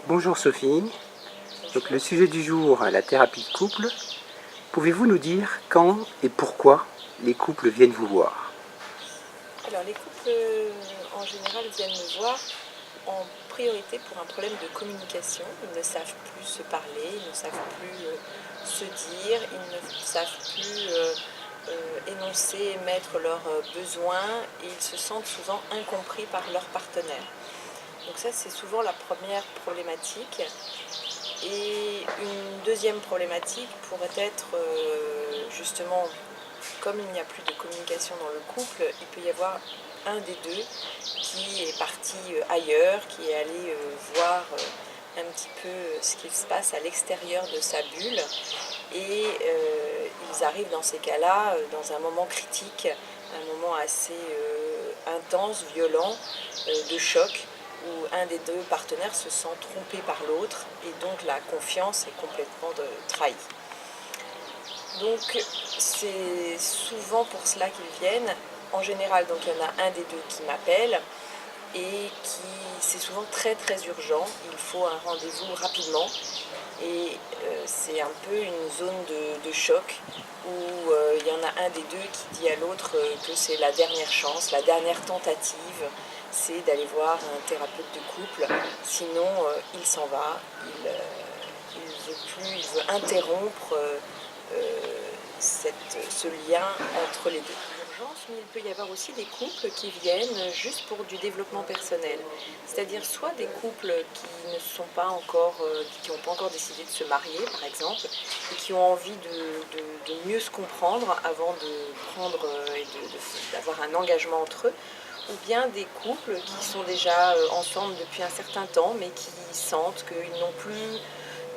Bonjour Sophie, donc le sujet du jour, la thérapie de couple. Pouvez-vous nous dire quand et pourquoi les couples viennent vous voir? Alors les couples en général viennent me voir en priorité pour un problème de communication. Ils ne savent plus se parler, ils ne savent plus se dire, ils ne savent plus énoncer, émettre leurs besoins et ils se sentent souvent incompris par leur partenaire. Donc ça c'est souvent la première problématique. Et une deuxième problématique pourrait être justement, comme il n'y a plus de communication dans le couple, il peut y avoir un des deux qui est parti ailleurs, qui est allé voir un petit peu ce qui se passe à l'extérieur de sa bulle. Et ils arrivent dans ces cas-là dans un moment critique, un moment assez intense, violent, de choc, où un des deux partenaires se sent trompé par l'autre et donc la confiance est complètement trahie. Donc c'est souvent pour cela qu'ils viennent. En général, donc il y en a un des deux qui m'appelle et c'est souvent très très urgent. Il faut un rendez-vous rapidement et c'est un peu une zone de choc où il y en a un des deux qui dit à l'autre que c'est la dernière chance, la dernière tentative, c'est d'aller voir un thérapeute de couple. Sinon, il s'en va, il veut interrompre ce lien entre les deux. Mais il peut y avoir aussi des couples qui viennent juste pour du développement personnel. C'est-à-dire soit des couples qui ne sont pas encore, qui n'ont pas encore décidé de se marier, par exemple, et qui ont envie de mieux se comprendre avant de prendre et d'avoir un engagement entre eux, ou bien des couples qui sont déjà ensemble depuis un certain temps, mais qui sentent qu'ils n'ont plus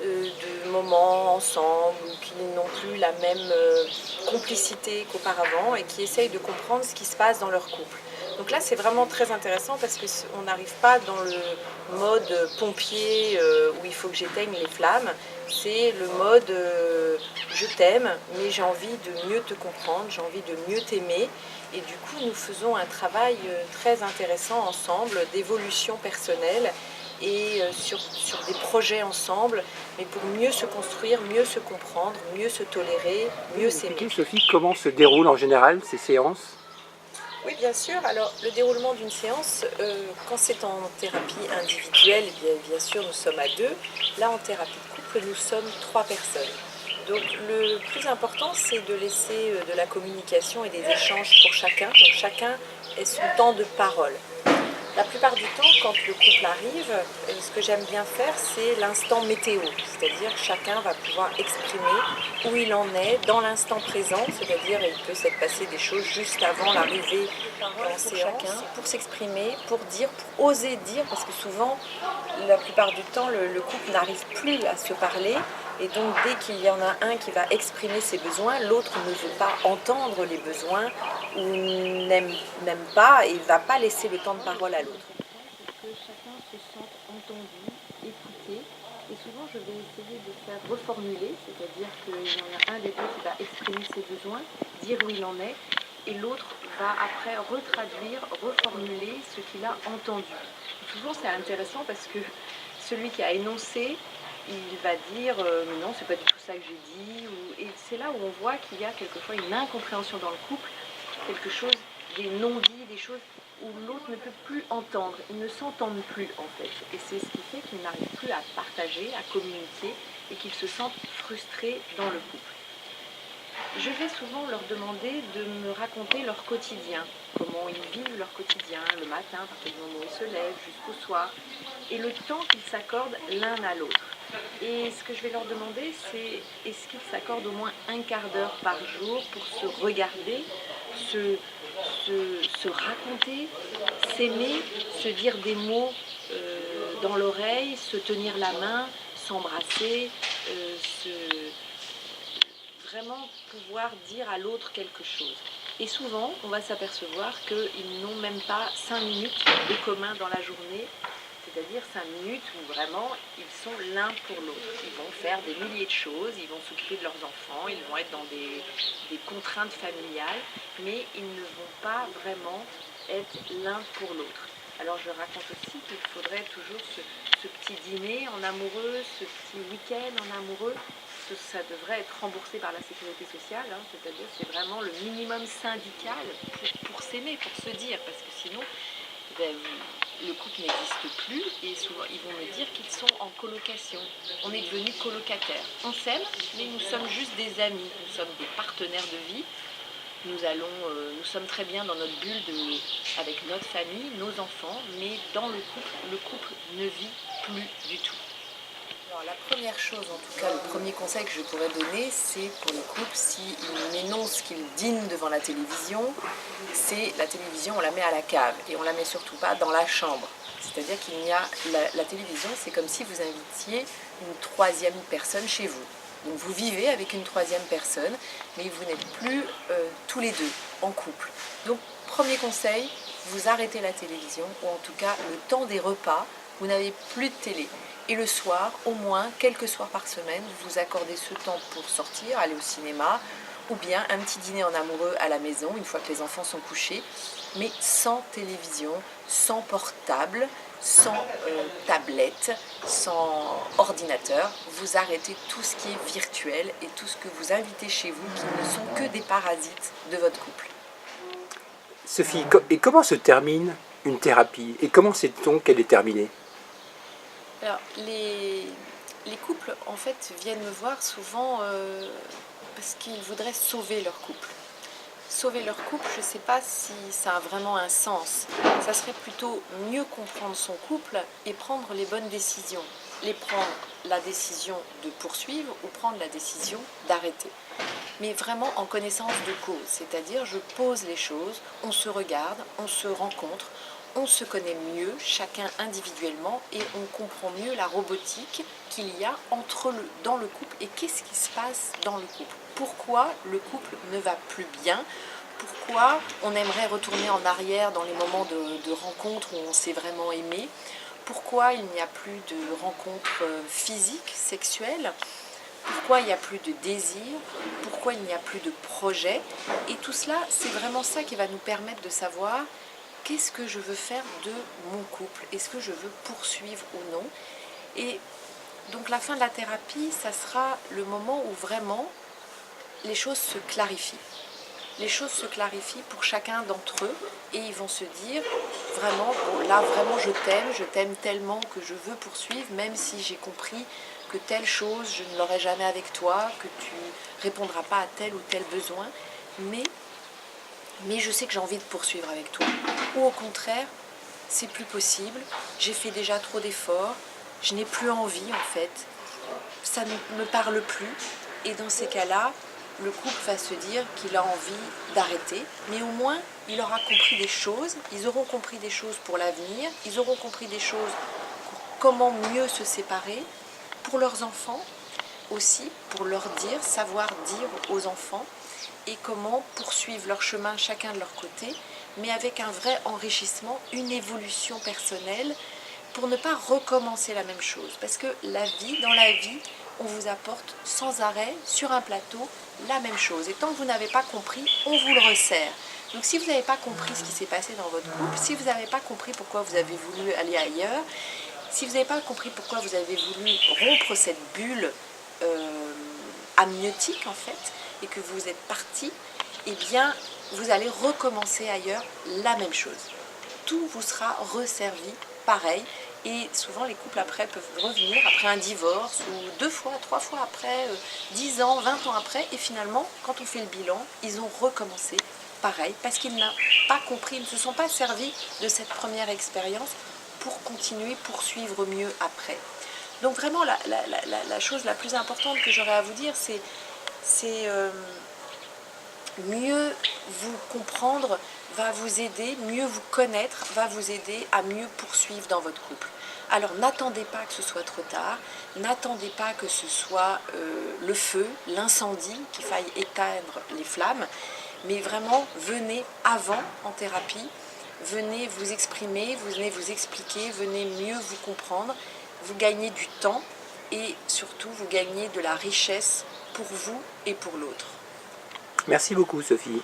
de moments ensemble ou qui n'ont plus la même complicité qu'auparavant et qui essayent de comprendre ce qui se passe dans leur couple. Donc là, c'est vraiment très intéressant parce qu'on n'arrive pas dans le mode pompier où il faut que j'éteigne les flammes. C'est le mode je t'aime, mais j'ai envie de mieux te comprendre, j'ai envie de mieux t'aimer. Et du coup, nous faisons un travail très intéressant ensemble d'évolution personnelle et sur des projets ensemble, mais pour mieux se construire, mieux se comprendre, mieux se tolérer, mieux s'aimer. Expliquez Sophie comment se déroulent en général ces séances? Oui, bien sûr. Alors, le déroulement d'une séance, quand c'est en thérapie individuelle, bien sûr, nous sommes à deux. Là, en thérapie de couple, nous sommes 3 personnes. Donc, le plus important, c'est de laisser de la communication et des échanges pour chacun. Donc, chacun ait son temps de parole. La plupart du temps, quand le couple arrive, ce que j'aime bien faire, c'est l'instant météo. C'est-à-dire que chacun va pouvoir exprimer où il en est dans l'instant présent. C'est-à-dire qu'il peut s'être passé des choses juste avant l'arrivée en séance pour s'exprimer, pour dire, pour oser dire. Parce que souvent, la plupart du temps, le couple n'arrive plus à se parler. Et donc, dès qu'il y en a un qui va exprimer ses besoins, l'autre ne veut pas entendre les besoins ou n'aime pas et ne va pas laisser le temps de parole à l'autre. Pour que chacun se sente entendu, écouté. Et souvent, je vais essayer de faire reformuler, c'est-à-dire qu'il y en a un des deux qui va exprimer ses besoins, dire où il en est, et l'autre va après retraduire, reformuler ce qu'il a entendu. Souvent, c'est intéressant parce que celui qui a énoncé, il va dire mais non, c'est pas du tout ça que j'ai dit. Et c'est là où on voit qu'il y a quelquefois une incompréhension dans le couple, quelque chose, des non-dits, des choses où l'autre ne peut plus entendre. Ils ne s'entendent plus en fait. Et c'est ce qui fait qu'ils n'arrivent plus à partager, à communiquer et qu'ils se sentent frustrés dans le couple. Je vais souvent leur demander de me raconter leur quotidien, comment ils vivent leur quotidien, le matin, à partir du moment où ils se lèvent, jusqu'au soir, et le temps qu'ils s'accordent l'un à l'autre. Et ce que je vais leur demander, c'est est-ce qu'ils s'accordent au moins un quart d'heure par jour pour se regarder, se raconter, s'aimer, se dire des mots dans l'oreille, se tenir la main, s'embrasser, vraiment pouvoir dire à l'autre quelque chose. Et souvent, on va s'apercevoir qu'ils n'ont même pas 5 minutes de commun dans la journée, c'est-à-dire 5 minutes où vraiment ils sont l'un pour l'autre. Ils vont faire des milliers de choses, ils vont s'occuper de leurs enfants, ils vont être dans des contraintes familiales, mais ils ne vont pas vraiment être l'un pour l'autre. Alors je raconte aussi qu'il faudrait toujours ce petit dîner en amoureux, ce petit week-end en amoureux, ça devrait être remboursé par la sécurité sociale, hein, c'est-à-dire c'est vraiment le minimum syndical pour s'aimer, pour se dire, parce que sinon le couple n'existe plus et souvent ils vont me dire qu'ils sont en colocation. On est devenus colocataires. On s'aime, mais nous sommes juste des amis, nous sommes des partenaires de vie. Nous sommes très bien dans notre bulle avec notre famille, nos enfants, mais dans le couple ne vit plus du tout. Alors la première chose, en tout cas le premier conseil que je pourrais donner, c'est pour les couples, s'ils m'énoncent qu'ils dînent devant la télévision, c'est la télévision, on la met à la cave et on la met surtout pas dans la chambre. C'est-à-dire qu'il y a la télévision, c'est comme si vous invitiez une troisième personne chez vous. Donc vous vivez avec une troisième personne, mais vous n'êtes plus tous les deux en couple. Donc premier conseil, vous arrêtez la télévision, ou en tout cas le temps des repas, vous n'avez plus de télé. Et le soir, au moins, quelques soirs par semaine, vous accordez ce temps pour sortir, aller au cinéma, ou bien un petit dîner en amoureux à la maison, une fois que les enfants sont couchés, mais sans télévision, sans portable, sans tablette, sans ordinateur. Vous arrêtez tout ce qui est virtuel et tout ce que vous invitez chez vous qui ne sont que des parasites de votre couple. Sophie, et comment se termine une thérapie? Et comment sait-on qu'elle est terminée? Alors, les couples, en fait, viennent me voir souvent parce qu'ils voudraient sauver leur couple. Sauver leur couple, je ne sais pas si ça a vraiment un sens. Ça serait plutôt mieux comprendre son couple et prendre les bonnes décisions. Prendre la décision de poursuivre ou prendre la décision d'arrêter. Mais vraiment en connaissance de cause. C'est-à-dire, je pose les choses, on se regarde, on se rencontre, on se connaît mieux, chacun individuellement, et on comprend mieux la robotique qu'il y a dans le couple et qu'est-ce qui se passe dans le couple. Pourquoi le couple ne va plus bien? Pourquoi on aimerait retourner en arrière dans les moments de rencontre où on s'est vraiment aimé? Pourquoi il n'y a plus de rencontres physiques, sexuelles? Pourquoi il n'y a plus de désir? Pourquoi il n'y a plus de projet? Et tout cela, c'est vraiment ça qui va nous permettre de savoir qu'est-ce que je veux faire de mon couple? Est-ce que je veux poursuivre ou non? Et donc la fin de la thérapie, ça sera le moment où vraiment les choses se clarifient. Les choses se clarifient pour chacun d'entre eux et ils vont se dire vraiment, bon, là vraiment je t'aime tellement que je veux poursuivre, même si j'ai compris que telle chose, je ne l'aurai jamais avec toi, que tu répondras pas à tel ou tel besoin, mais je sais que j'ai envie de poursuivre avec toi. Ou au contraire, c'est plus possible, j'ai fait déjà trop d'efforts, je n'ai plus envie en fait, ça ne me parle plus. Et dans ces cas-là, le couple va se dire qu'il a envie d'arrêter, mais au moins il aura compris des choses, ils auront compris des choses pour l'avenir, ils auront compris des choses pour comment mieux se séparer, pour leurs enfants aussi, pour leur dire, savoir dire aux enfants, et comment poursuivre leur chemin chacun de leur côté, mais avec un vrai enrichissement, une évolution personnelle, pour ne pas recommencer la même chose. Parce que dans la vie, on vous apporte sans arrêt, sur un plateau, la même chose. Et tant que vous n'avez pas compris, on vous le resserre. Donc si vous n'avez pas compris ce qui s'est passé dans votre couple, si vous n'avez pas compris pourquoi vous avez voulu aller ailleurs, si vous n'avez pas compris pourquoi vous avez voulu rompre cette bulle amniotique en fait, et que vous êtes parti, eh bien vous allez recommencer ailleurs la même chose. Tout vous sera resservi pareil. Et souvent, les couples après peuvent revenir après un divorce, ou 2 fois, 3 fois après, 10 ans, 20 ans après. Et finalement, quand on fait le bilan, ils ont recommencé pareil, parce qu'ils n'ont pas compris, ils ne se sont pas servis de cette première expérience pour continuer, poursuivre mieux après. Donc vraiment, la chose la plus importante que j'aurais à vous dire, c'est mieux vous comprendre va vous aider, mieux vous connaître va vous aider à mieux poursuivre dans votre couple. Alors n'attendez pas que ce soit trop tard, n'attendez pas que ce soit le feu, l'incendie, qu'il faille éteindre les flammes, mais vraiment venez avant en thérapie, venez vous exprimer, venez vous expliquer, venez mieux vous comprendre, vous gagnez du temps et surtout vous gagnez de la richesse pour vous et pour l'autre. Merci beaucoup Sophie.